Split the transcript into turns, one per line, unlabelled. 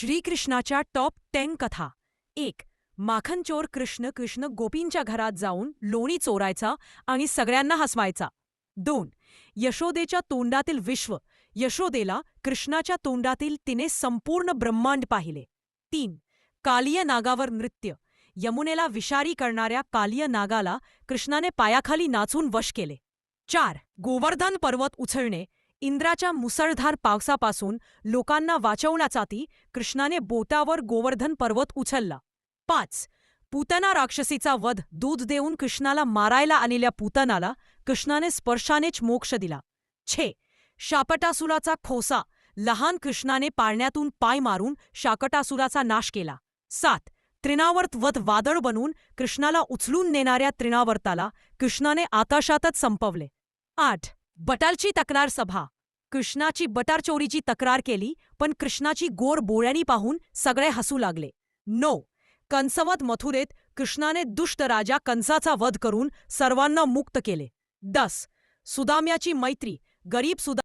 श्रीकृष्णाच्या टॉप 10 कथा. 1. माखनचोर कृष्ण. कृष्ण गोपींच्या घरात जाऊन लोणी चोरायचा आणि सगळ्यांना हसवायचा. 2. यशोदेच्या तोंडातील विश्व. यशोदेला कृष्णाच्या तोंडातील तिने संपूर्ण ब्रह्मांड पाहिले. 3. कालिय नागावर नृत्य. यमुनेला विषारी करणाऱ्या कालिय नागाला कृष्णाने पायाखाली नाचून वश केले. 4. गोवर्धन पर्वत उचलणे. इंद्राच्या मुसळधार पावसापासून लोकांना वाचवण्यासाठी कृष्णाने बोटावर गोवर्धन पर्वत उचलला. 5. पूतना राक्षसीचा वध. दूध देऊन कृष्णाला मारायला आलेल्या पूतनाला कृष्णाने स्पर्शानेच मोक्ष दिला. 6. शाकटासुराचा खोसा. लहान कृष्णाने पाळण्यातून पाय मारून शाकटासुराचा नाश केला. 7. तृणावर्त वध. वादळ बनून कृष्णाला उचलून नेणाऱ्या तृणावर्ताला कृष्णाने आकाशातच संपवले. 8. बटालची तक्रार सभा. कृष्णाची बटार चोरीची तक्रार केली, पण कृष्णाची गोड बोळ्यानी पाहून सगळे हसू लागले. 9. कंसवध. मथुरेत कृष्णाने दुष्ट राजा कंसाचा वध करून सर्वांना मुक्त केले. 10. सुदाम्याची मैत्री. गरीब सुदा